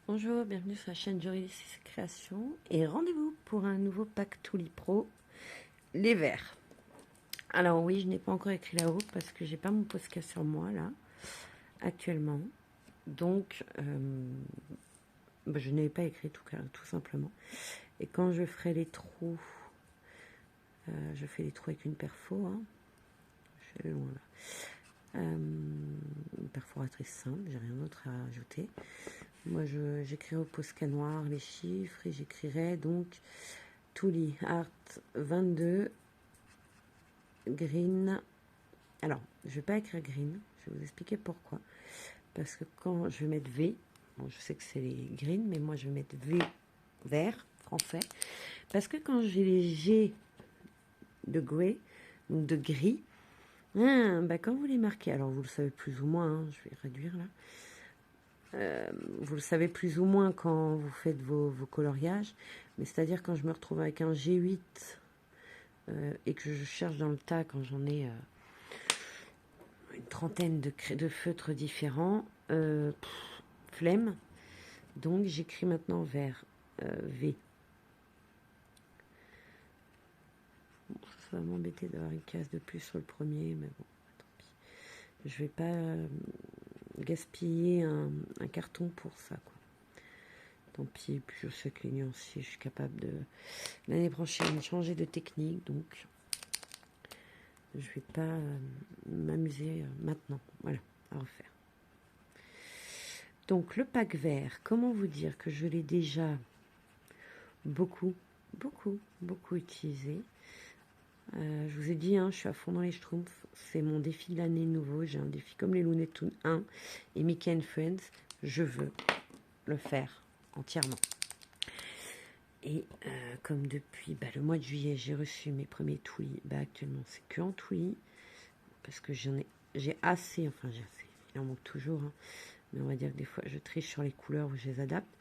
Bonjour, bienvenue sur la chaîne Joris Création et rendez-vous pour un nouveau pack Tuli Pro, les verts. Alors oui, je n'ai pas encore écrit là-haut parce que j'ai pas mon Posca sur moi là, actuellement. Donc, je n'ai pas écrit tout simplement. Et quand je ferai les trous, je fais les trous avec une perfo. Hein. Je suis loin là. Une perforatrice simple, j'ai rien d'autre à ajouter. Moi, j'écrirai au Posca noir les chiffres et j'écrirai donc Tuli Art 22 Green. Alors, je ne vais pas écrire Green, je vais vous expliquer pourquoi. Parce que quand je vais mettre V, bon, je sais que c'est les Green, mais moi je vais mettre V vert, français. Parce que quand j'ai les G de grey, donc de gris, quand vous les marquez, alors vous le savez plus ou moins, hein, je vais réduire là. Vous le savez plus ou moins quand vous faites vos coloriages, mais c'est-à-dire quand je me retrouve avec un G8 et que je cherche dans le tas quand j'en ai une trentaine de feutres différents, flemme, donc j'écris maintenant vers V. Bon, ça va m'embêter d'avoir une case de plus sur le premier, mais bon, tant pis. Je vais pas gaspiller un carton pour ça, quoi. Tant pis, puis je sais que les nuanciers, je suis capable de l'année prochaine changer de technique, donc je vais pas m'amuser maintenant, voilà, à refaire. Donc le pack vert, comment vous dire que je l'ai déjà beaucoup utilisé. Je vous ai dit, hein, je suis à fond dans les schtroumpfs, c'est mon défi de l'année nouveau, j'ai un défi comme les Looney Tunes 1 et Mickey and Friends, je veux le faire entièrement. Et comme depuis le mois de juillet, j'ai reçu mes premiers Tuli, actuellement c'est que en Tuli, parce que j'ai assez, il en manque toujours, hein, mais on va dire que des fois je triche sur les couleurs où je les adapte.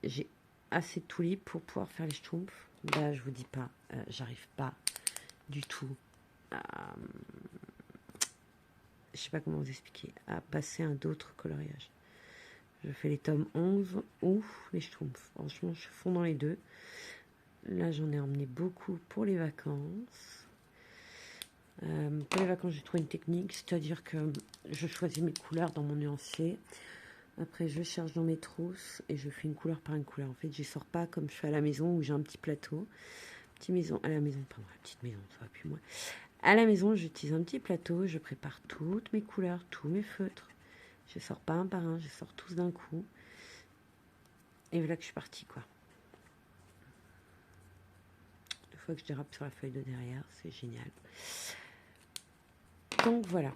J'ai assez de Tuli pour pouvoir faire les schtroumpfs. Là, je vous dis pas, j'arrive pas du tout à, je sais pas comment vous expliquer, à passer à d'autres coloriages. Je fais les tomes 11 ou les schtroumpfs. Franchement, je suis fond dans les deux. Là, j'en ai emmené beaucoup pour les vacances. Pour les vacances, j'ai trouvé une technique, c'est-à-dire que je choisis mes couleurs dans mon nuancier. Après, je cherche dans mes trousses et je fais une couleur par une couleur. En fait, je ne sors pas comme je fais à la maison où j'ai un petit plateau. Petite maison, à la maison, pardon, la petite maison, ça va plus moi. À la maison, j'utilise un petit plateau, je prépare toutes mes couleurs, tous mes feutres. Je sors pas un par un, je sors tous d'un coup. Et voilà que je suis partie, quoi. Une fois que je dérape sur la feuille de derrière, c'est génial. Donc voilà.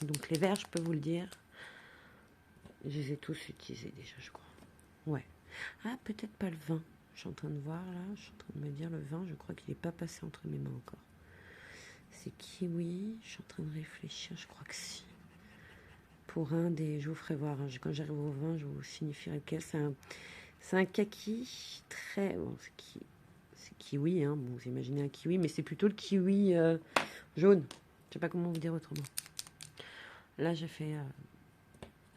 Donc les verts, je peux vous le dire, je les ai tous utilisés déjà, je crois. Ouais. Ah, peut-être pas le vin. Je suis en train de voir là, je suis en train de me dire le vin, je crois qu'il n'est pas passé entre mes mains encore. C'est kiwi, je suis en train de réfléchir, je crois que si. Pour un des, je vous ferai voir, hein, quand j'arrive au vin, je vous signifierai lequel. C'est un kaki très, bon, c'est kiwi, hein, bon, vous imaginez un kiwi, mais c'est plutôt le kiwi jaune. Je sais pas comment vous dire autrement. Là, j'ai fait,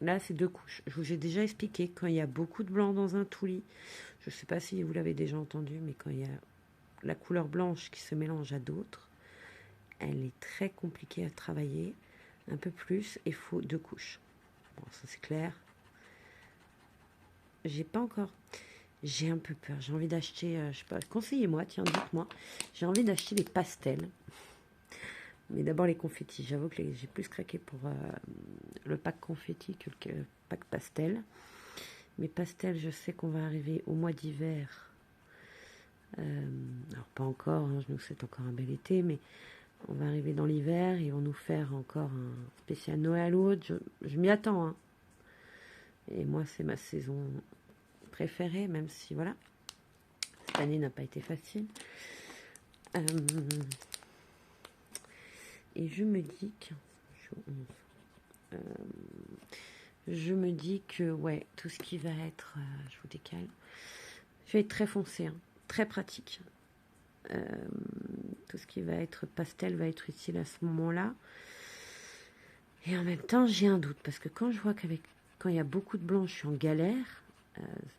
là, c'est 2 couches. Je vous ai déjà expliqué, quand il y a beaucoup de blanc dans un Tuli, je sais pas si vous l'avez déjà entendu, mais quand il y a la couleur blanche qui se mélange à d'autres, elle est très compliquée à travailler, un peu plus, et il faut 2 couches. Bon, ça c'est clair. J'ai pas encore, j'ai un peu peur, j'ai envie d'acheter, je sais pas, conseillez-moi, tiens, dites-moi, j'ai envie d'acheter des pastels, mais d'abord les confettis, j'avoue que j'ai plus craqué pour le pack confetti que le pack pastel. Mes pastels, je sais qu'on va arriver au mois d'hiver, alors pas encore, hein, je nous souhaite encore un bel été, mais on va arriver dans l'hiver, ils vont nous faire encore un spécial Noël ou autre, je m'y attends, hein. Et moi c'est ma saison préférée, même si voilà, cette année n'a pas été facile. Et je me dis que ouais, tout ce qui va être, je vous décale, je vais être très foncé, hein, très pratique. Tout ce qui va être pastel va être utile à ce moment-là. Et en même temps, j'ai un doute, parce que quand je vois qu'avec quand il y a beaucoup de blanc, je suis en galère.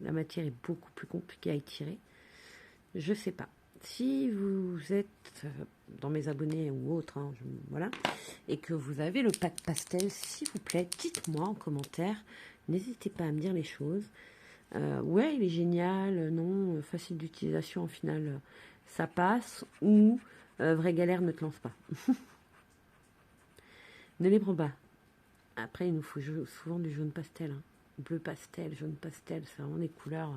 La matière est beaucoup plus compliquée à étirer. Je sais pas. Si vous êtes dans mes abonnés ou autres, hein, voilà, et que vous avez le pack pastel, s'il vous plaît, dites-moi en commentaire. N'hésitez pas à me dire les choses. Ouais, il est génial, non, facile d'utilisation, au final, ça passe, ou vraie galère, ne te lance pas. Ne les prends pas. Après, il nous faut souvent du jaune pastel, hein. Bleu pastel, jaune pastel, c'est vraiment des couleurs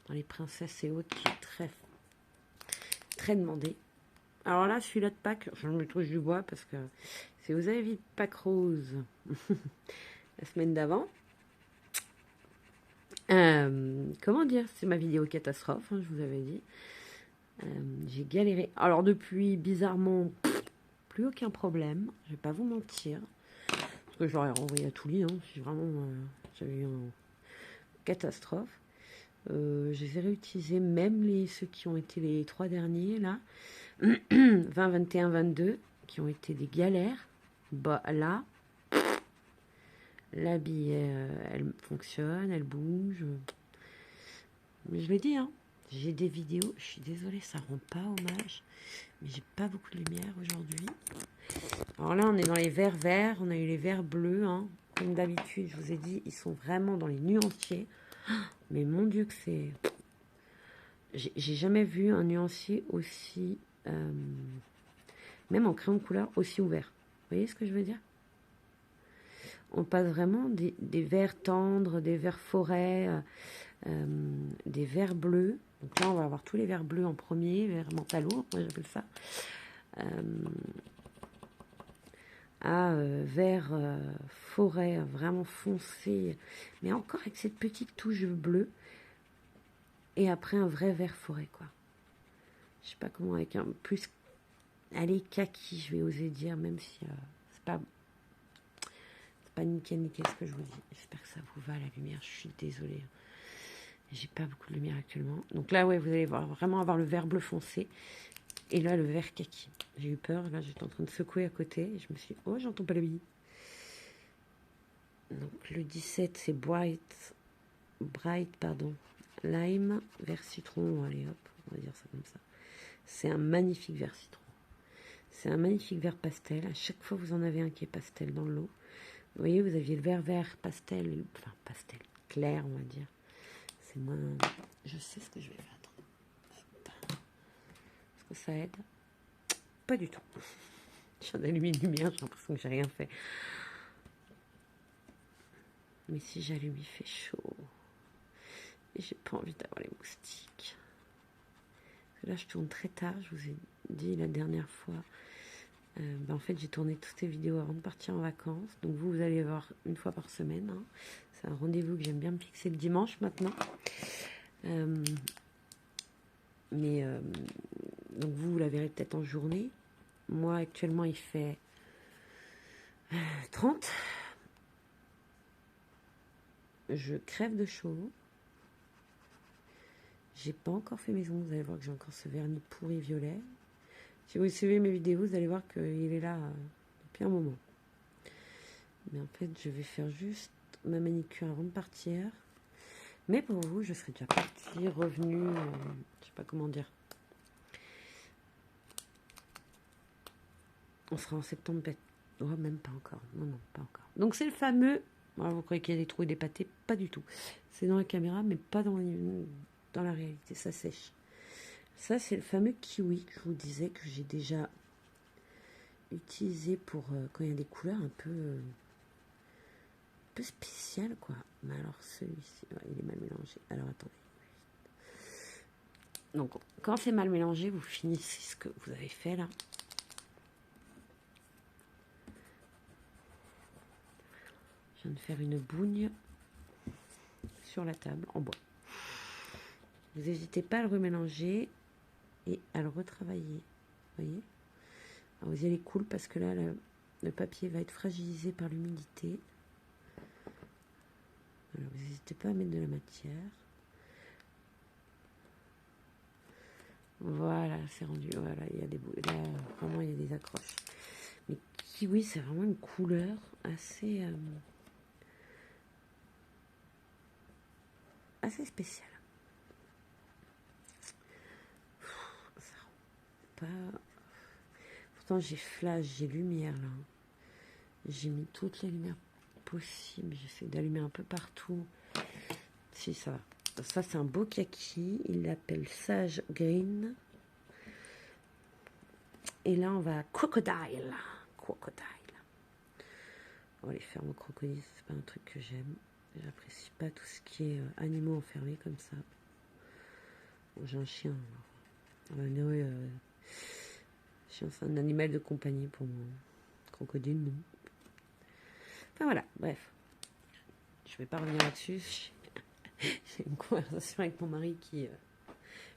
dans les princesses et autres qui est très, très demandé. Alors là, celui-là de Pâques, je me touche du bois parce que si vous avez vu Pâques rose la semaine d'avant, comment dire, c'est ma vidéo catastrophe, hein, je vous avais dit. J'ai galéré. Alors depuis, bizarrement, plus aucun problème, je vais pas vous mentir. Parce que je l'aurais renvoyé à Touli, hein, si vraiment j'avais eu une catastrophe. Je les ai réutilisés, même ceux qui ont été les 3 derniers, là. 20, 21, 22, qui ont été des galères. Bah là, la bille, elle fonctionne, elle bouge. Mais je l'ai dit, hein, j'ai des vidéos, je suis désolée, ça rend pas hommage, mais j'ai pas beaucoup de lumière aujourd'hui. Alors là, on est dans les verts verts, on a eu les verts bleus, hein. Comme d'habitude, je vous ai dit, ils sont vraiment dans les nuanciers. Mais mon Dieu que c'est... J'ai jamais vu un nuancier aussi... même en crayon de couleur, aussi ouvert. Vous voyez ce que je veux dire? On passe vraiment des verts tendres, des verts forêt, des verts bleus. Donc là, on va avoir tous les verts bleus en premier, vert mentalo, moi j'appelle ça. Vert forêt, vraiment foncé, mais encore avec cette petite touche bleue. Et après, un vrai vert forêt, quoi. Je sais pas comment, avec un plus... Allez, kaki, je vais oser dire, même si c'est pas nickel ce que je vous dis. J'espère que ça vous va la lumière, je suis désolée. J'ai pas beaucoup de lumière actuellement. Donc là, ouais, vous allez vraiment avoir le vert bleu foncé. Et là, le vert kaki. J'ai eu peur, là, j'étais en train de secouer à côté. Et je me suis dit, oh, j'entends pas la bille. Donc le 17, c'est bright, pardon, lime, vert citron. Allez, hop, on va dire ça comme ça. C'est un magnifique vert citron. C'est un magnifique vert pastel. À chaque fois, vous en avez un qui est pastel dans l'eau. Vous voyez, vous aviez le vert pastel, enfin pastel clair, on va dire. C'est moins... Je sais ce que je vais faire. Attends. Est-ce que ça aide? Pas du tout. J'en ai allumé une lumière, j'ai l'impression que j'ai rien fait. Mais si j'allume, il fait chaud. Et j'ai pas envie d'avoir les moustiques. Parce que là, je tourne très tard, je vous ai dit la dernière fois. En fait, j'ai tourné toutes ces vidéos avant de partir en vacances. Donc vous allez voir une fois par semaine. Hein. C'est un rendez-vous que j'aime bien me fixer le dimanche maintenant. Donc vous la verrez peut-être en journée. Moi, actuellement, il fait 30. Je crève de chaud. J'ai pas encore fait mes ongles. Vous allez voir que j'ai encore ce vernis pourri violet. Si vous suivez mes vidéos, vous allez voir qu'il est là depuis un moment. Mais en fait, je vais faire juste ma manicure avant de partir. Mais pour vous, je serai déjà partie, revenue, je sais pas comment dire. On sera en septembre, peut-être. Oh, même pas encore. Non, pas encore. Donc c'est le fameux... Alors, vous croyez qu'il y a des trous et des pâtés? Pas du tout. C'est dans la caméra, mais pas dans la réalité. Ça sèche. Ça, c'est le fameux kiwi que je vous disais que j'ai déjà utilisé pour quand il y a des couleurs un peu spéciales, quoi. Mais alors, celui-ci, il est mal mélangé. Alors, attendez. Donc, quand c'est mal mélangé, vous finissez ce que vous avez fait, là. Je viens de faire une bougne sur la table, en bois. Vous n'hésitez pas à le remélanger et à le retravailler. Vous voyez? Alors vous y allez cool parce que là, le papier va être fragilisé par l'humidité. Alors, vous n'hésitez pas à mettre de la matière. Voilà, c'est rendu. Voilà, il y a des bouts. Là, vraiment, il y a des accroches. Mais kiwi, c'est vraiment une couleur assez... assez spécial. Ça rend pas... Pourtant j'ai flash, j'ai lumière là. J'ai mis toutes les lumières possibles. J'essaie d'allumer un peu partout. Si ça va. Ça c'est un beau kaki. Il l'appelle Sage Green. Et là on va à Crocodile. Crocodile. On va les faire en crocodile. C'est pas un truc que j'aime. J'apprécie pas tout ce qui est animaux enfermés comme ça. Bon, j'ai un chien. Chien, c'est un animal de compagnie pour moi. Crocodile, non. Enfin voilà, bref. Je vais pas revenir là-dessus. J'ai une conversation avec mon mari qui,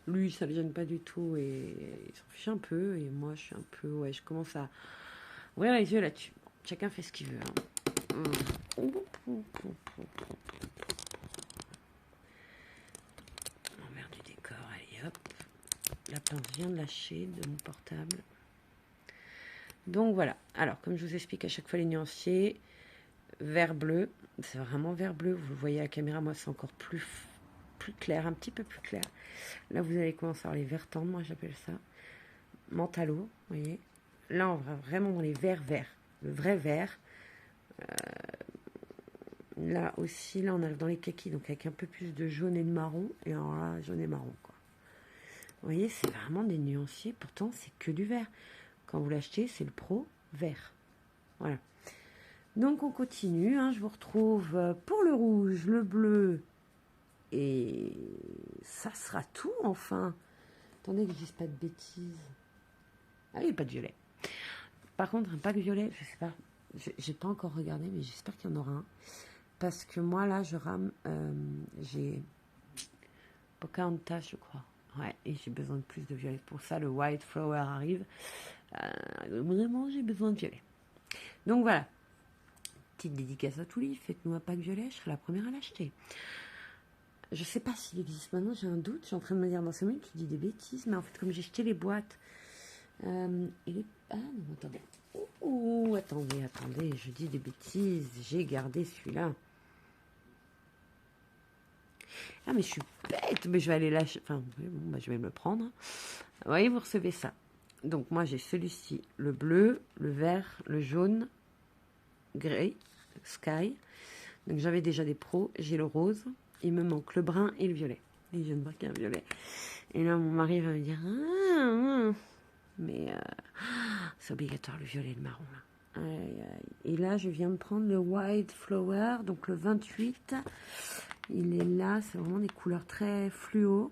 lui, ça le gêne pas du tout et il s'en fiche un peu. Et moi, je suis un peu, ouais, je commence à ouvrir les yeux là-dessus. Bon, chacun fait ce qu'il veut. Hein. L'envers du décor, allez hop. La pince vient de lâcher de mon portable. Donc voilà. Alors, comme je vous explique à chaque fois les nuanciers, vert bleu, c'est vraiment vert bleu. Vous le voyez à la caméra, moi c'est encore plus clair, un petit peu plus clair. Là, vous allez commencer à avoir les verts tendres, moi j'appelle ça. Mentalo, vous voyez. Là, on va vraiment dans les verts verts. Le vrai vert. Là aussi, là on arrive dans les kakis, donc avec un peu plus de jaune et de marron. Et alors là, jaune et marron, quoi. Vous voyez, c'est vraiment des nuanciers. Pourtant, c'est que du vert. Quand vous l'achetez, c'est le pro vert. Voilà. Donc, on continue. Hein. Je vous retrouve pour le rouge, le bleu. Et ça sera tout, enfin. Attendez que je dise pas de bêtises. Ah, il n'y a pas de violet. Par contre, un pack violet, je sais pas. J'ai pas encore regardé, mais j'espère qu'il y en aura un. Parce que moi, là, je rame. J'ai Pocahontas, je crois. Ouais, et j'ai besoin de plus de violet. Pour ça, le White Flower arrive. Vraiment, j'ai besoin de violet. Donc voilà. Petite dédicace à Touli. Faites-nous un pack violet, je serai la première à l'acheter. Je sais pas s'il existe maintenant, j'ai un doute. Je suis en train de me dire dans 5 minutes, tu dis des bêtises. Mais en fait, comme j'ai jeté les boîtes. Ah non, attendez. Oh, attendez, je dis des bêtises. J'ai gardé celui-là. Ah, mais je suis bête, mais je vais aller lâcher. Enfin, bon, bah, je vais me le prendre. Vous voyez, vous recevez ça. Donc, moi, j'ai celui-ci, le bleu, le vert, le jaune, gris, sky. Donc, j'avais déjà des pros. J'ai le rose. Il me manque le brun et le violet. Et je ne vois qu'un violet. Et là, mon mari va me dire mais c'est obligatoire, le violet et le marron, là. Aïe, aïe. Et là, je viens de prendre le White Flower, donc le 28. Il est là, c'est vraiment des couleurs très fluo.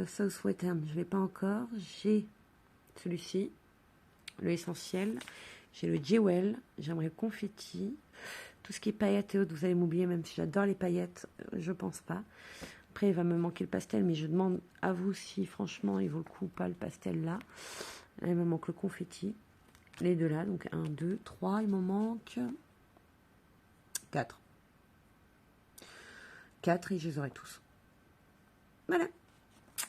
Southwestern, je ne l'ai pas encore. J'ai celui-ci, le essentiel. J'ai le Jewel, j'aimerais le confetti. Tout ce qui est paillettes et autres, vous allez m'oublier, même si j'adore les paillettes, je pense pas. Après, il va me manquer le pastel, mais je demande à vous si, franchement, il vaut le coup ou pas le pastel là. Là, il me manque le confetti. Les deux là, donc 1, 2, 3, il m'en manque 4. 4 et je les aurai tous. Voilà.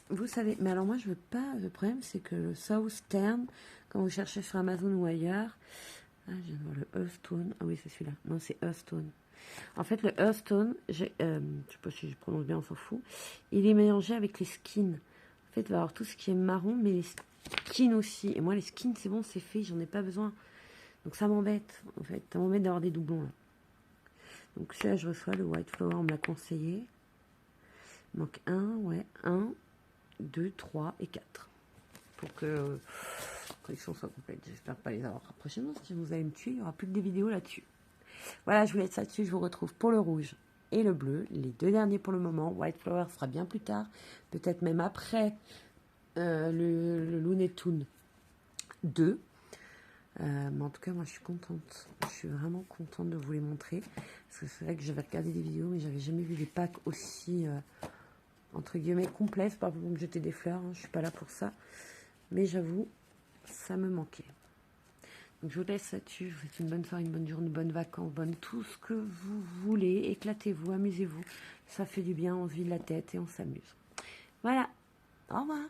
Vous savez, mais alors moi je veux pas, le problème c'est que le Southern, quand vous cherchez sur Amazon ou ailleurs, je viens de voir le Earthstone, ah oui c'est celui-là, non c'est Earthstone. En fait le Earthstone, je sais pas si je prononce bien, on s'en fout, il est mélangé avec les skins. En fait il va y avoir tout ce qui est marron, mais les skins aussi, et moi les skins c'est bon, c'est fait, j'en ai pas besoin. Donc ça m'embête, en fait, ça m'embête d'avoir des doublons là. Donc celui-là je reçois, le White Flower, on me l'a conseillé. Il manque 1, 2, 3 et 4. Pour que la collection soit complète. J'espère pas les avoir prochainement. Si vous allez me tuer, il n'y aura plus que des vidéos là-dessus. Voilà, je vous laisse là-dessus. Je vous retrouve pour le rouge et le bleu. Les deux derniers pour le moment. White Flower sera bien plus tard. Peut-être même après le Looney Tunes 2. Mais en tout cas, moi, je suis contente. Je suis vraiment contente de vous les montrer. Parce que c'est vrai que j'avais regardé des vidéos, mais j'avais jamais vu des packs aussi... entre guillemets complète, pas pour me jeter des fleurs, hein, je suis pas là pour ça, mais j'avoue, ça me manquait. Donc je vous laisse là-dessus, je vous souhaite une bonne soirée, une bonne journée, une bonne vacances, bonne tout ce que vous voulez, éclatez-vous, amusez-vous, ça fait du bien, on se vide la tête et on s'amuse. Voilà, au revoir.